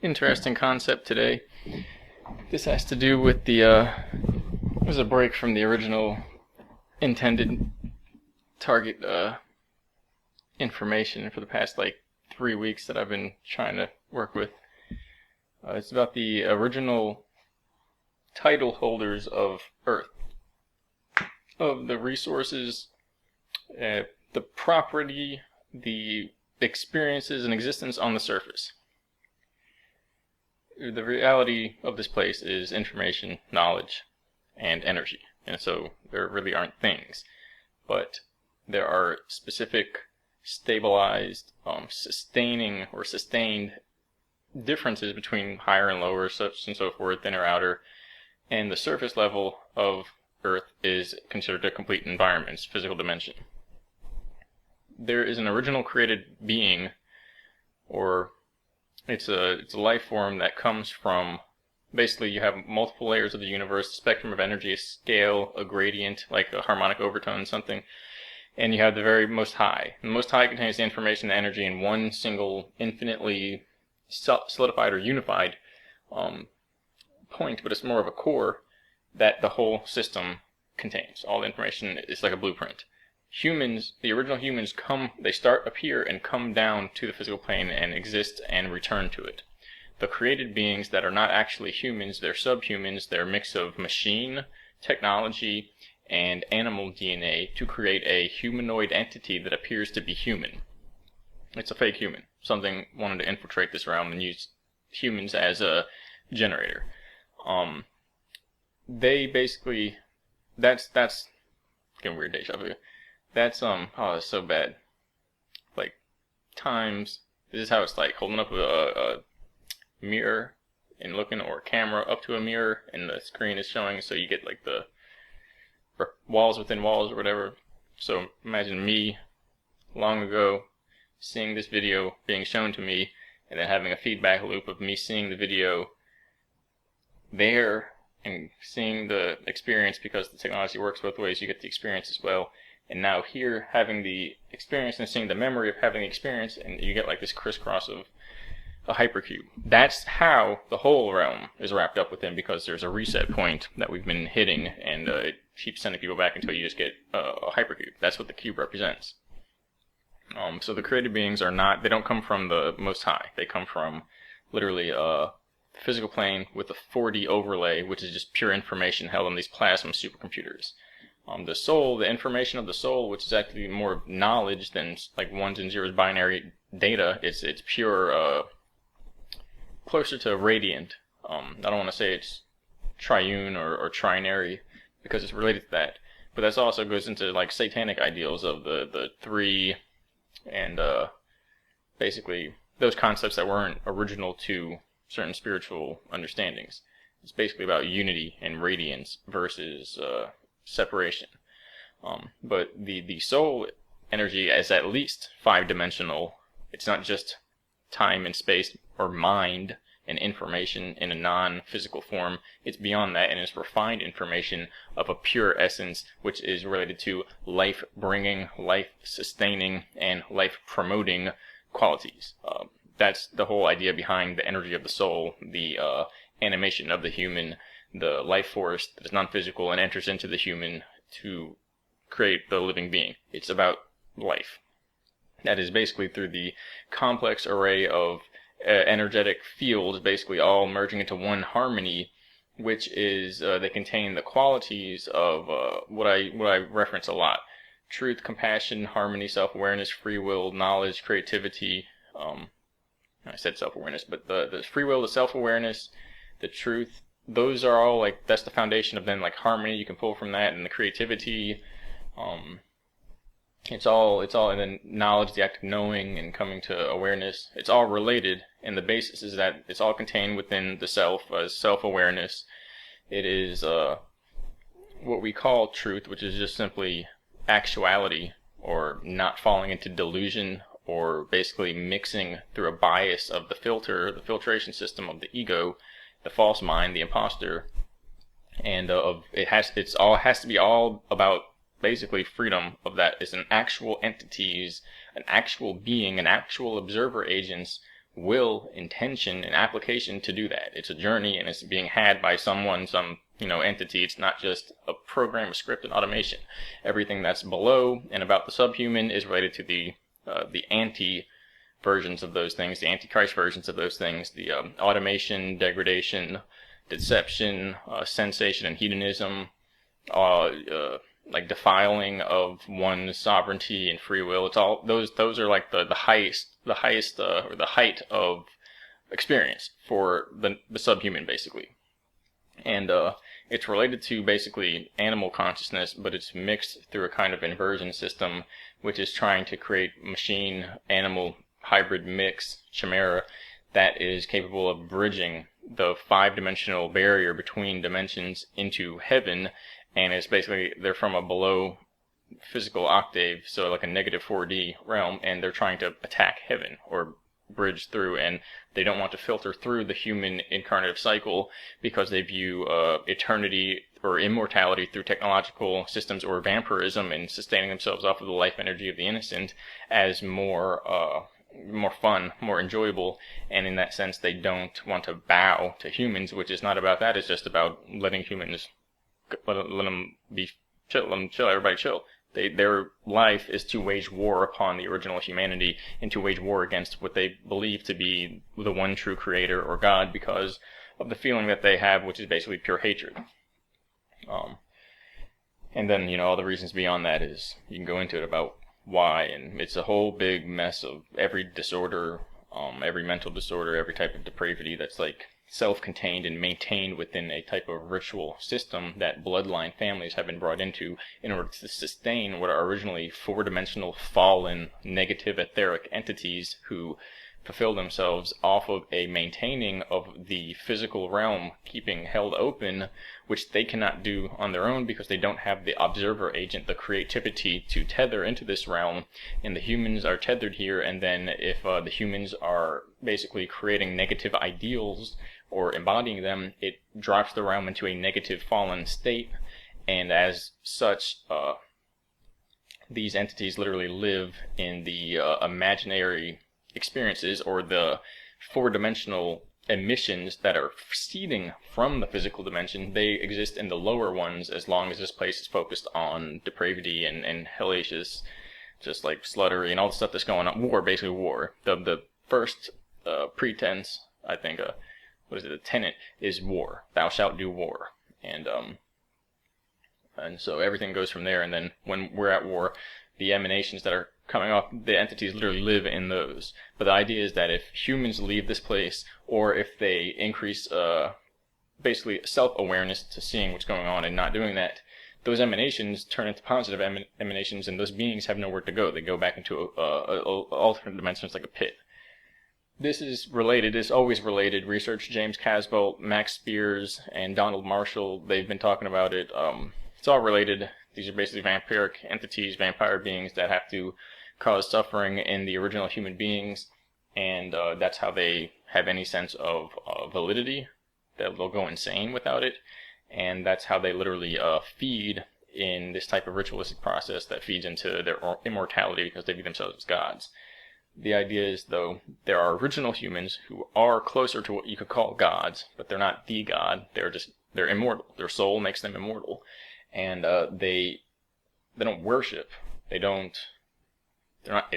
interesting concept today. This has to do with the, there's a break from the original intended target information for the past like 3 weeks that I've been trying to work with. It's about the original title holders of Earth, of the resources, the property, the experiences and existence on the surface. The reality of this place is information, knowledge, and energy. And so there really aren't things. But there are specific, stabilized, sustaining or sustained differences between higher and lower, such and so forth, inner, outer. And the surface level of Earth is considered a complete environment, it's physical dimension. There is an original created being, or it's a life form that comes from, basically you have multiple layers of the universe, a spectrum of energy, a scale, a gradient, like a harmonic overtone, something, and you have the very most high. The most high contains the information, the energy in one single, infinitely solidified or unified point, but it's more of a core that the whole system contains. All the information is like a blueprint. Humans, the original humans, they start up here and come down to the physical plane and exist and return to it. The created beings that are not actually humans, they're subhumans, they're a mix of machine, technology, and animal DNA to create a humanoid entity that appears to be human. It's a fake human. Something wanted to infiltrate this realm and use humans as a generator. They basically, that's getting weird deja vu. That's it's so bad. Like, times, this is how it's like, holding up a mirror and looking, or a camera up to a mirror, and the screen is showing, so you get like the walls within walls or whatever. So imagine me, long ago, seeing this video being shown to me, and then having a feedback loop of me seeing the video there, and seeing the experience, because the technology works both ways, you get the experience as well. And now here, having the experience and seeing the memory of having the experience, and you get like this crisscross of a hypercube. That's how the whole realm is wrapped up within, because there's a reset point that we've been hitting, and it keeps sending people back until you just get a hypercube. That's what the cube represents. So the created beings are not, they don't come from the Most High. They come from literally a physical plane with a 4D overlay, which is just pure information held on these plasma supercomputers. The soul, the information of the soul, which is actually more knowledge than like ones and zeros binary data, it's pure, closer to radiant. I don't want to say it's triune or trinary, because it's related to that. But that also goes into like satanic ideals of the three, and basically those concepts that weren't original to certain spiritual understandings. It's basically about unity and radiance versus separation. But the soul energy is at least 5-dimensional. It's not just time and space or mind and information in a non-physical form. It's beyond that, and it's refined information of a pure essence, which is related to life-bringing, life-sustaining, and life-promoting qualities. That's the whole idea behind the energy of the soul, the animation of the human, the life force that is non-physical and enters into the human to create the living being. It's about life. That is basically through the complex array of energetic fields, basically all merging into one harmony, which is, they contain the qualities of what I reference a lot: truth, compassion, harmony, self-awareness, free will, knowledge, creativity. I said self-awareness, but the free will, the self-awareness, the truth, those are all like, that's the foundation of then like harmony. You can pull from that, and the creativity, it's all, and then knowledge, the act of knowing and coming to awareness. It's all related, and the basis is that it's all contained within the self as self-awareness. It is what we call truth, which is just simply actuality, or not falling into delusion, or basically mixing through a bias of the filtration system of the ego, the false mind, the imposter, and it has to be all about basically freedom of that. It's an actual entities, an actual being, an actual observer agents will, intention, and application to do that. It's a journey, and it's being had by someone, some entity. It's not just a program, a script, and automation. Everything that's below and about the subhuman is related to the anti versions of those things, the antichrist versions of those things, the automation, degradation, deception, sensation, and hedonism, like defiling of one's sovereignty and free will. It's all those are like the highest or the height of experience for the subhuman, basically. And it's related to basically animal consciousness, but it's mixed through a kind of inversion system, which is trying to create machine-animal hybrid mix, chimera, that is capable of bridging the 5-dimensional barrier between dimensions into heaven. And it's basically, they're from a below physical octave, so like a negative 4D realm, and they're trying to attack heaven or bridge through, and they don't want to filter through the human incarnative cycle because they view eternity or immortality through technological systems or vampirism and sustaining themselves off of the life energy of the innocent as more fun, more enjoyable. And in that sense, they don't want to bow to humans, which is not about that. It's just about letting humans let them be chill, let them chill, everybody chill. Their life is to wage war upon the original humanity and to wage war against what they believe to be the one true creator or God because of the feeling that they have, which is basically pure hatred. And then, all the reasons beyond that is, you can go into it about why, and it's a whole big mess of every disorder, every mental disorder, every type of depravity that's like self-contained and maintained within a type of ritual system that bloodline families have been brought into in order to sustain what are originally 4-dimensional fallen negative etheric entities who fulfill themselves off of a maintaining of the physical realm, keeping held open, which they cannot do on their own because they don't have the observer agent, the creativity to tether into this realm, and the humans are tethered here. And then if the humans are basically creating negative ideals or embodying them, it drops the realm into a negative fallen state, and as such, these entities literally live in the imaginary experiences or the 4-dimensional emissions that are seeding from the physical dimension. They exist in the lower ones as long as this place is focused on depravity and hellacious, just like sluttery and all the stuff that's going on. War, basically war. The first pretense, I think, the tenet is war. Thou shalt do war. And so everything goes from there, and then when we're at war, the emanations that are coming off, the entities literally live in those. But the idea is that if humans leave this place, or if they increase basically self-awareness to seeing what's going on and not doing that, those emanations turn into positive emanations, and those beings have nowhere to go. They go back into alternate dimensions like a pit. This is related, it's always related. Research James Casbolt, Max Spears, and Donald Marshall, they've been talking about it. It's all related. These are basically vampiric entities, vampire beings that have to cause suffering in the original human beings, and that's how they have any sense of validity. They'll go insane without it, and that's how they literally feed in this type of ritualistic process that feeds into their immortality because they view themselves as gods. The idea is, though, there are original humans who are closer to what you could call gods, but they're not the god. They're immortal. Their soul makes them immortal, and they don't worship. They're not.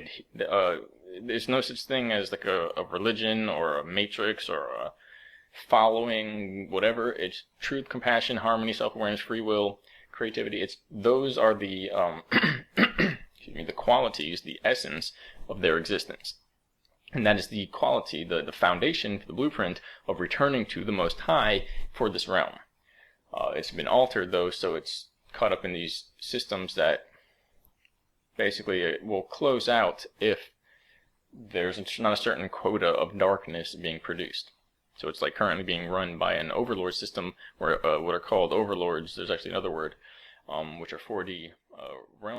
There's no such thing as like a religion or a matrix or a following whatever. It's truth, compassion, harmony, self-awareness, free will, creativity. Those are the the qualities, the essence of their existence. And that is the quality, the foundation, the blueprint of returning to the Most High for this realm. It's been altered, though, so it's caught up in these systems that basically it will close out if there's not a certain quota of darkness being produced. So it's like currently being run by an overlord system, where what are called overlords, there's actually another word, which are 4D realms.